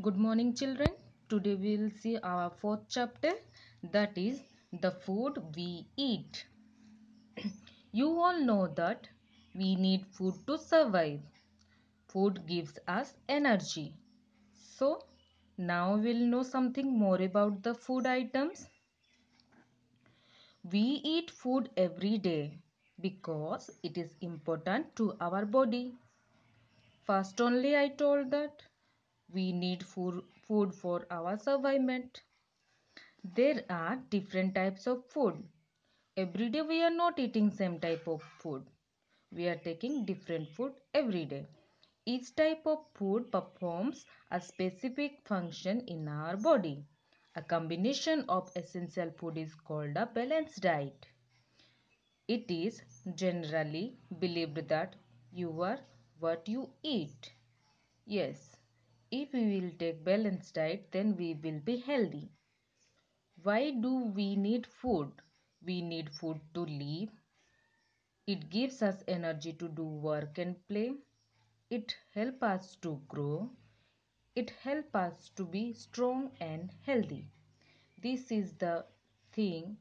Good morning, children. Today we will see our fourth chapter, that is the food we eat. You all know that we need food to survive. Food gives us energy. So, now we'll know something more about the food items. We eat food every day because it is important to our body. First only I told that we need food for our survival. There are different types of food. Every day we are not eating same type of food. We are taking different food every day. Each type of food performs a specific function in our body. A combination of essential food is called a balanced diet. It is generally believed that you are what you eat. Yes, if we will take balanced diet, then we will be healthy. Why do we need food? We need food to live. It gives us energy to do work and play. It helps us to grow. It helps us to be strong and healthy. This is the thing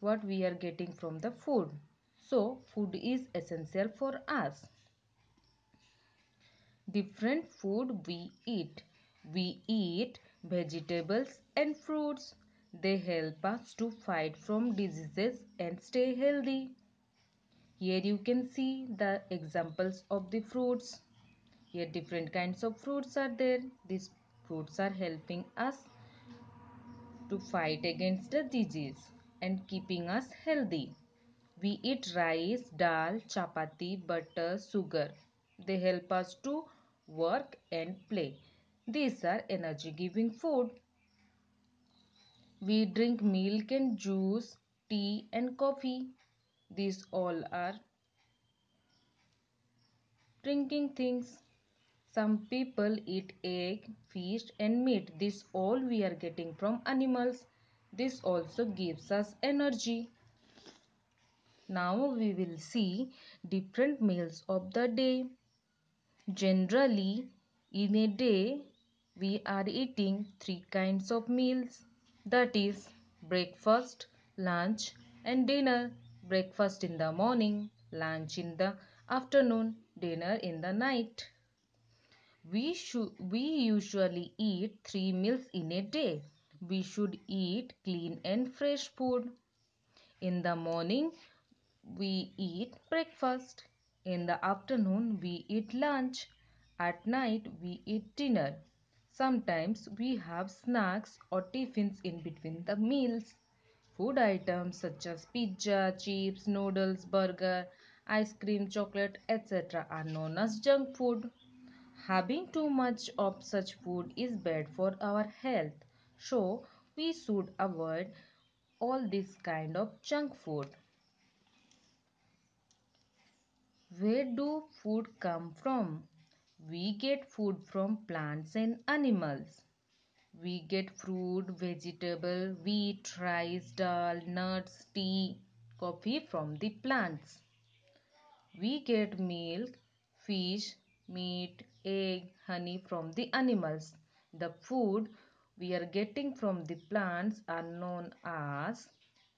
what we are getting from the food. So, food is essential for us. Different food we eat. We eat vegetables and fruits. They help us to fight from diseases and stay healthy. Here you can see the examples of the fruits. Here different kinds of fruits are there. These fruits are helping us to fight against the disease and keeping us healthy. We eat rice, dal, chapati, butter, sugar. They help us to work and play. These are energy giving food. We drink milk and juice, tea and coffee. These all are drinking things. Some people eat egg, fish and meat. This all we are getting from animals. This also gives us energy. Now we will see different meals of the day. Generally, in a day, we are eating three kinds of meals. That is breakfast, lunch and dinner. Breakfast in the morning, lunch in the afternoon, dinner in the night. We usually eat 3 meals in a day. We should eat clean and fresh food. In the morning, we eat breakfast. In the afternoon, we eat lunch. At night, we eat dinner. Sometimes we have snacks or tiffins in between the meals. Food items such as pizza, chips, noodles, burger, ice cream, chocolate, etc. are known as junk food. Having too much of such food is bad for our health. So, we should avoid all this kind of junk food. Where do food come from? We get food from plants and animals. We get fruit, vegetable, wheat, rice, dal, nuts, tea, coffee from the plants. We get milk, fish, meat, egg, honey from the animals. The food we are getting from the plants are known as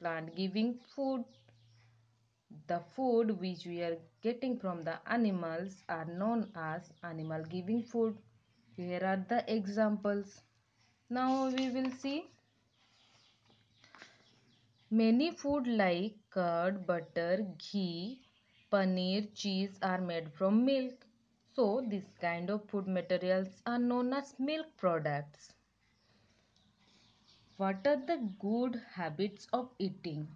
plant giving food. The food which we are getting from the animals are known as animal giving food. Here are the examples. Now we will see many food like curd, butter, ghee, paneer, cheese are made from milk. So this kind of food materials are known as milk products. What are the good habits of eating?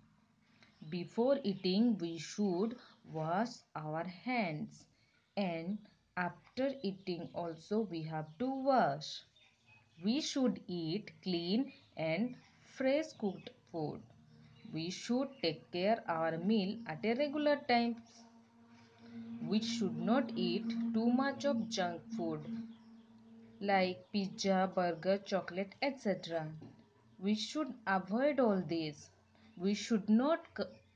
Before eating, we should wash our hands, and after eating also we have to wash. We should eat clean and fresh cooked food. We should take care our meal at a regular times. We should not eat too much of junk food like pizza, burger, chocolate, etc. We should avoid all this. We should not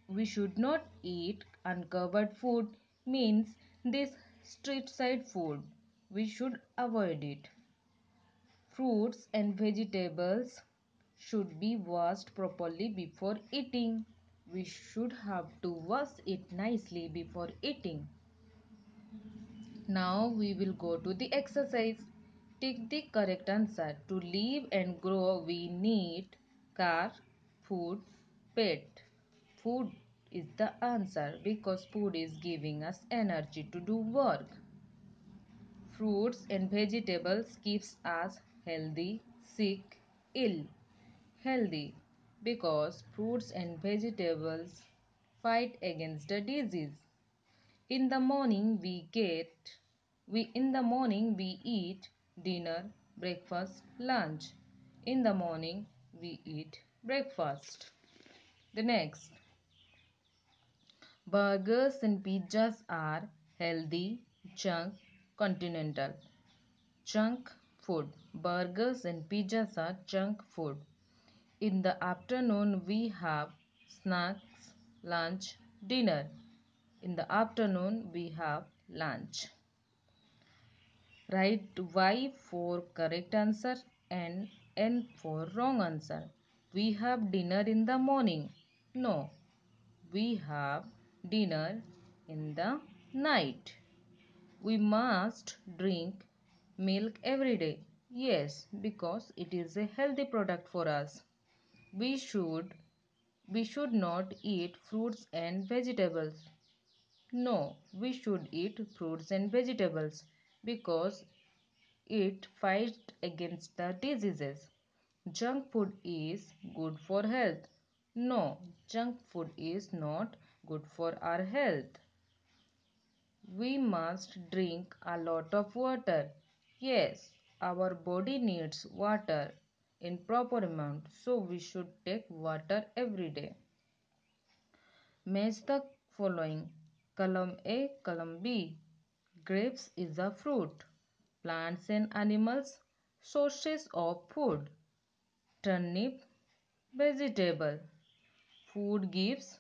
we should not eat uncovered food, means this street side food. We should avoid it. Fruits and vegetables should be washed properly before eating. We should have to wash it nicely before eating. Now we will go to the exercise. Take the correct answer. To live and grow, we need car, food, pet. Food is the answer because food is giving us energy to do work. Fruits and vegetables keeps us healthy, sick, ill. Healthy because fruits and vegetables fight against the disease. In the morning we eat dinner, breakfast, lunch. In the morning we eat breakfast. The next, burgers and pizzas are healthy, junk, continental. Junk food. Burgers and pizzas are junk food. In the afternoon we have snacks, lunch, dinner. In the afternoon we have lunch. Write Y for correct answer and N for wrong answer. We have dinner in the morning. No, we have dinner in the night. We must drink milk every day. Yes, because it is a healthy product for us. We should we should not eat fruits and vegetables. No, we should eat fruits and vegetables because it fights against the diseases. Junk food is good for health. No, junk food is not good for our health. We must drink a lot of water. Yes, our body needs water in proper amount, so we should take water every day. Match the following. Column A, column B. Grapes is a fruit. Plants and animals, sources of food. Turnip, vegetable. Food gives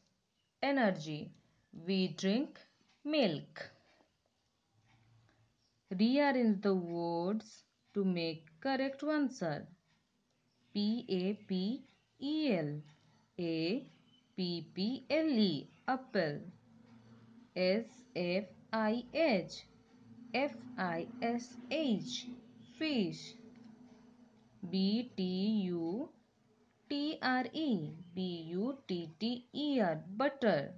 energy. We drink milk. Rearrange the words to make correct answer. P-A-P-E-L, A-P-P-L-E, apple. S-F-I-H, F-I-S-H, fish. B-T-U-T-R-E, B-U-T-T-E-R, butter.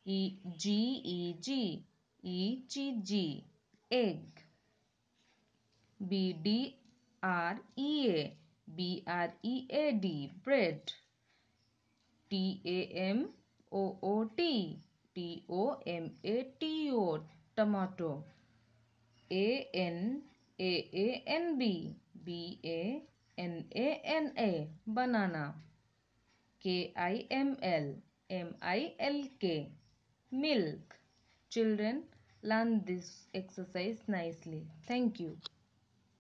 E-G-E-G, E-G-G, egg. B-D-R-E-A, B-R-E-A-D, bread. T-A-M-O-O-T, T-O-M-A-T-O, tomato. A-N-A-A-N-B, B-A-N-A-N-A, banana. K-I-M-L, M-I-L-K, milk. Children, learn this exercise nicely. Thank you.